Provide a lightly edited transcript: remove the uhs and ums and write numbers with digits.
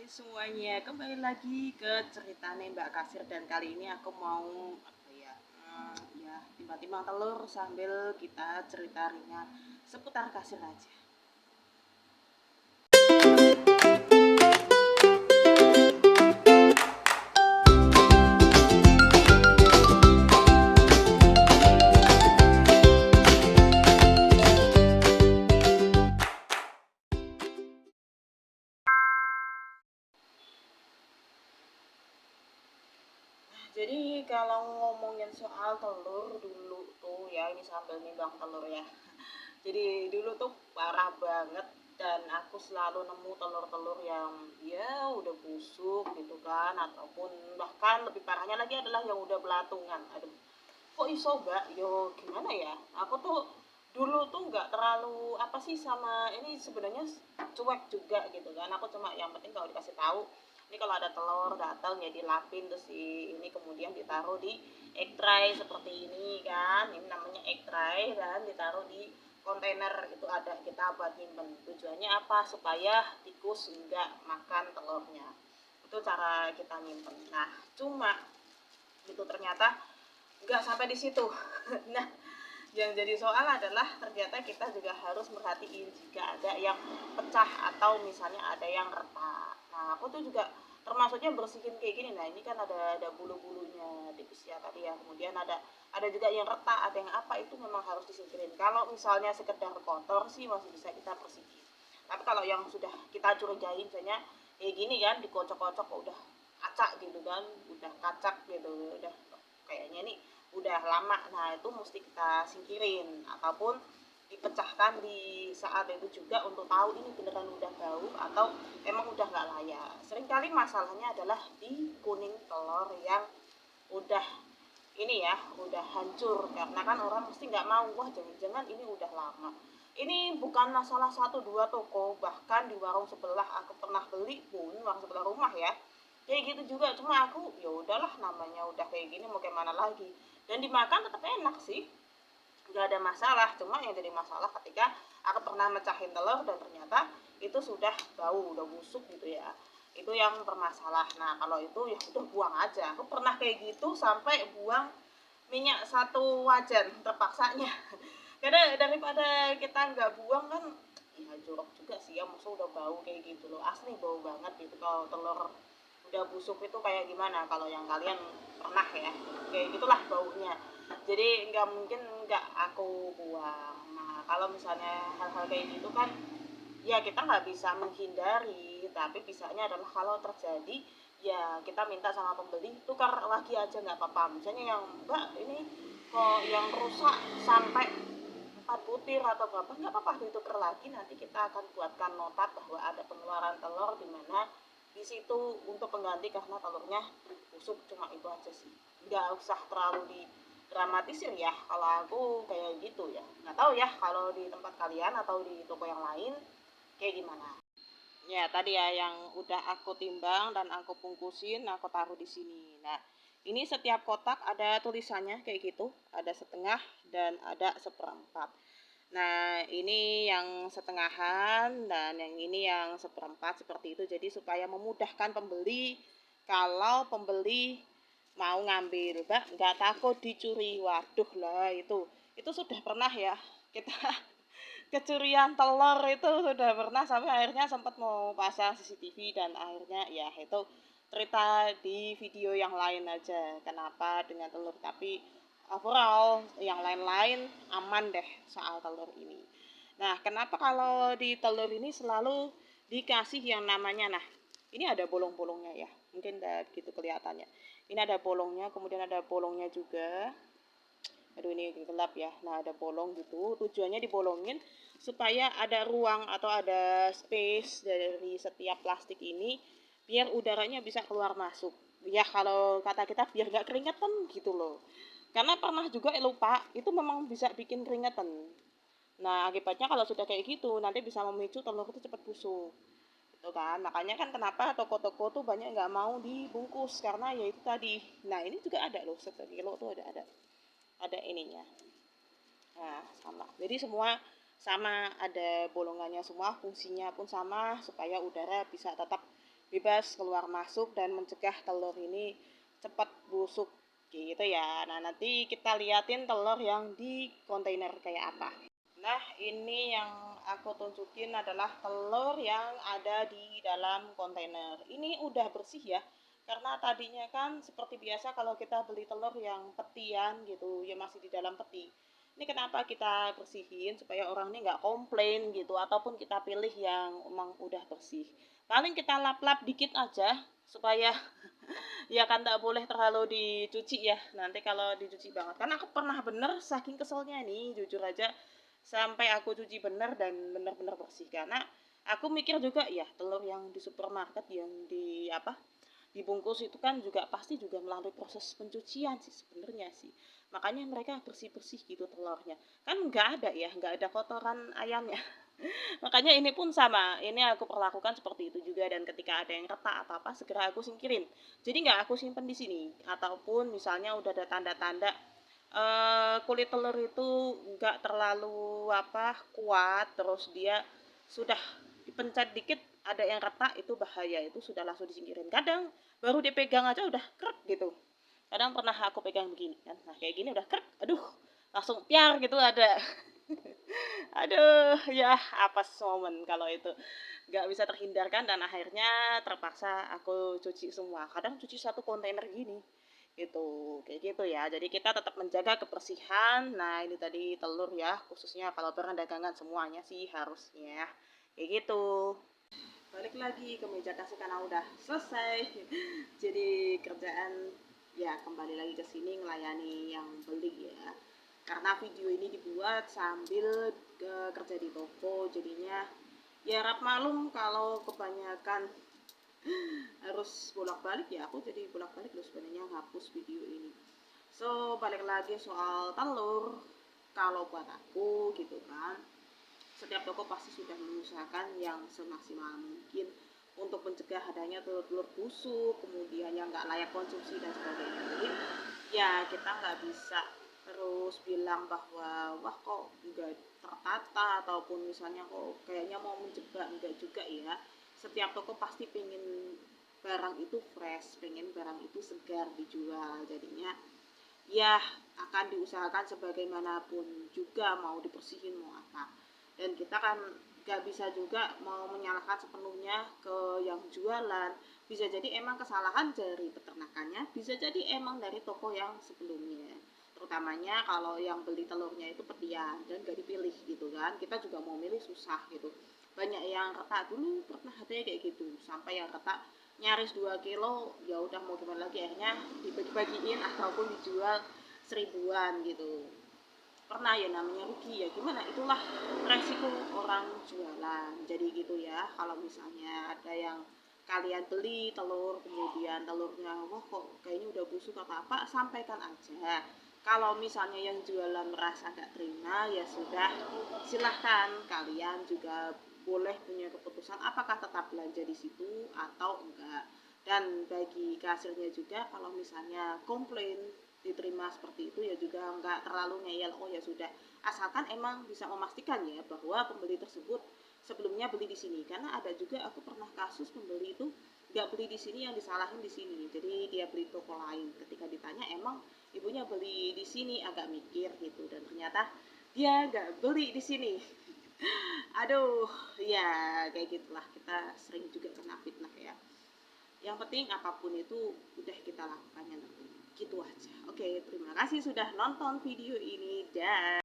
Hai semuanya, kembali lagi ke ceritanya Mbak Kasir dan kali ini aku mau timbang-timbang telur sambil kita cerita ringan seputar kasir aja. Jadi kalau ngomongin soal telur dulu tuh ya, ini sambil nimbang telur ya. Jadi dulu tuh parah banget dan aku selalu nemu telur-telur yang ya udah busuk gitu kan, ataupun bahkan lebih parahnya lagi adalah yang udah belatungan. Aduh, kok iso mbak? Yo gimana ya? Aku tuh dulu tuh nggak terlalu apa sih sama ini, sebenarnya cuek juga gitu kan. Aku cuma yang penting kalau dikasih tahu ini kalau ada telur datang ya dilapin, terus ini kemudian ditaruh di egg tray seperti ini kan, ini namanya egg tray, dan ditaruh di kontainer itu ada kita buat nyimpen. Tujuannya apa? Supaya tikus enggak makan telurnya, itu cara kita nyimpen. Nah cuma itu ternyata nggak sampai di situ. Nah yang jadi soal adalah ternyata kita juga harus merhatiin jika ada yang pecah atau misalnya ada yang retak. Nah aku tuh juga termasuknya bersihin kayak gini. Nah ini kan ada bulu-bulunya tipis ya tadi ya, kemudian ada juga yang retak, ada yang apa, itu memang harus disingkirin. Kalau misalnya sekedar kotor sih masih bisa kita bersihin, tapi kalau yang sudah kita curigai misalnya kayak gini kan, dikocok-kocok udah acak gitu kan, udah kacak gitu, udah kayaknya nih udah lama, nah itu mesti kita singkirin ataupun dipecahkan di saat itu juga untuk tahu ini beneran udah bau atau emang udah nggak layak. Seringkali masalahnya adalah di kuning telur yang udah ini ya, udah hancur, karena kan orang mesti nggak mau, wah jangan-jangan ini udah lama. Ini bukan masalah satu dua toko, bahkan di warung sebelah aku pernah beli pun, warung sebelah rumah ya, kayak gitu juga. Cuma aku ya udahlah, namanya udah kayak gini mau gimana lagi, dan dimakan tetap enak sih, nggak ada masalah. Cuma yang jadi masalah ketika aku pernah mecahin telur dan ternyata itu sudah bau, udah busuk gitu ya, itu yang bermasalah. Nah kalau itu ya udah buang aja. Aku pernah kayak gitu sampai buang minyak satu wajan terpaksanya. Karena daripada kita nggak buang kan ya jorok juga sih ya, maksudnya udah bau kayak gitu loh, asli bau banget gitu kalau telur udah busuk itu. Kayak gimana kalau yang kalian pernah ya, kayak gitulah baunya. Jadi nggak mungkin nggak aku buang. Nah kalau misalnya hal-hal kayak gitu kan ya kita nggak bisa menghindari, tapi bisanya adalah kalau terjadi ya kita minta sama pembeli tukar lagi aja nggak apa-apa. Misalnya yang mbak ini kok yang rusak sampai 4 butir atau berapa, nggak apa-apa ditukar lagi, nanti kita akan buatkan nota bahwa ada pengeluaran telur di mana di situ untuk pengganti karena telurnya busuk. Cuma itu aja sih, nggak usah terlalu didramatisir ya kalau aku kayak gitu ya. Nggak tahu ya kalau di tempat kalian atau di toko yang lain kayak gimana. Ya tadi ya yang udah aku timbang dan aku bungkusin, aku taruh di sini. Nah ini setiap kotak ada tulisannya kayak gitu, ada setengah dan ada seperempat. Nah ini yang setengahan dan yang ini yang seperempat seperti itu. Jadi supaya memudahkan pembeli, kalau pembeli mau ngambil, mbak nggak takut dicuri. Waduh lah, itu sudah pernah ya kita kecurian telur, itu sudah pernah sampai akhirnya sempat mau pasang CCTV dan akhirnya ya itu cerita di video yang lain aja kenapa dengan telur, tapi overall yang lain-lain aman deh soal telur ini. Nah kenapa kalau di telur ini selalu dikasih yang namanya, nah ini ada bolong-bolongnya ya, mungkin udah gitu kelihatannya, ini ada bolongnya, kemudian ada bolongnya juga. Aduh ini gelap ya. Nah ada bolong gitu, tujuannya dibolongin supaya ada ruang atau ada space dari setiap plastik ini biar udaranya bisa keluar masuk. Ya kalau kata kita biar gak keringetan gitu loh. Karena pernah juga lupa, itu memang bisa bikin keringetan. Nah akibatnya kalau sudah kayak gitu nanti bisa memicu telur itu cepat busuk. Itu kan makanya kan kenapa toko-toko tuh banyak nggak mau dibungkus, karena ya itu tadi. Nah ini juga ada loh, 1 kilo tuh ada ininya. Nah, sama. Jadi semua sama, ada bolongannya semua, fungsinya pun sama supaya udara bisa tetap bebas keluar masuk dan mencegah telur ini cepat busuk gitu ya. Nah, nanti kita liatin telur yang di kontainer kayak apa. Nah, ini yang aku tunjukin adalah telur yang ada di dalam kontainer. Ini udah bersih ya, karena tadinya kan seperti biasa kalau kita beli telur yang petian gitu, ya masih di dalam peti. Ini kenapa kita bersihin supaya orang ini nggak komplain gitu, ataupun kita pilih yang emang udah bersih. Paling kita lap-lap dikit aja supaya ya kan nggak boleh terlalu dicuci ya. Nanti kalau dicuci banget, karena aku pernah bener saking keselnya nih, jujur aja sampai aku cuci bener dan bener-bener bersih, karena aku mikir juga ya telur yang di supermarket yang di apa dibungkus itu kan juga pasti juga melalui proses pencucian sih sebenarnya sih, makanya mereka bersih-bersih gitu telurnya, kan nggak ada ya, nggak ada kotoran ayamnya. Makanya ini pun sama, ini aku perlakukan seperti itu juga, dan ketika ada yang retak atau apa segera aku singkirin. Jadi nggak aku simpen di sini, ataupun misalnya udah ada tanda-tanda kulit telur itu nggak terlalu apa kuat, terus dia sudah dipencet dikit ada yang retak, itu bahaya, itu sudah langsung disingkirin. Kadang baru dipegang aja udah krek gitu. Kadang pernah aku pegang begini kan, nah kayak gini udah krek, aduh langsung piar gitu ada. Aduh, ya apa momen kalau itu nggak bisa terhindarkan, dan akhirnya terpaksa aku cuci semua. Kadang cuci satu kontainer gini, gitu, kayak gitu ya. Jadi kita tetap menjaga kebersihan. Nah ini tadi telur ya, khususnya kalau barang dagangan semuanya sih harusnya, kayak gitu. Balik lagi ke meja kasih karena udah selesai. Jadi kerjaan ya kembali lagi ke sini melayani yang beli ya, karena video ini dibuat sambil kerja di toko, jadinya ya rap malum kalau kebanyakan harus bolak-balik, ya aku jadi bolak-balik loh sebenarnya ngapus video ini. So balik lagi soal telur, kalau buat aku gitu kan, setiap toko pasti sudah mengusahakan yang semaksimal mungkin untuk mencegah adanya telur-telur busuk, kemudian yang nggak layak konsumsi dan sebagainya. Jadi ya kita nggak bisa terus bilang bahwa wah kok nggak tertata, ataupun misalnya kok kayaknya mau menjebak, enggak juga ya. Setiap toko pasti pengen barang itu fresh, pengen barang itu segar dijual, jadinya ya akan diusahakan sebagaimanapun juga, mau dibersihin mau apa. Dan kita kan gak bisa juga mau menyalahkan sepenuhnya ke yang jualan, bisa jadi emang kesalahan dari peternakannya, bisa jadi emang dari toko yang sebelumnya, terutamanya kalau yang beli telurnya itu petian dan gak dipilih gitu kan, kita juga mau milih susah gitu. Banyak yang retak, dulu pernah ada kayak gitu sampai yang retak nyaris 2 kilo, ya udah mau gimana lagi, akhirnya dibagi-bagiin ataupun dijual seribuan gitu. Pernah ya, namanya rugi ya gimana, itulah resiko orang jualan. Jadi gitu ya, kalau misalnya ada yang kalian beli telur kemudian telurnya wah kok kayaknya udah busuk atau apa, sampaikan aja. Kalau misalnya yang jualan merasa gak terima, ya sudah, silahkan kalian juga boleh punya keputusan apakah tetap belanja di situ atau enggak. Dan bagi kasirnya juga, kalau misalnya komplain diterima seperti itu, ya juga enggak terlalu ngeyel, oh ya sudah, asalkan emang bisa memastikan ya bahwa pembeli tersebut sebelumnya beli di sini. Karena ada juga aku pernah kasus pembeli itu nggak beli di sini, yang disalahin di sini, jadi dia beli toko lain. Ketika ditanya emang ibunya beli di sini, agak mikir gitu, dan ternyata dia nggak beli di sini. Aduh, ya kayak gitulah, kita sering juga kena fitnah ya. Yang penting apapun itu udah kita lakukan yang terbaik, gitu aja. Oke, terima kasih sudah nonton video ini dan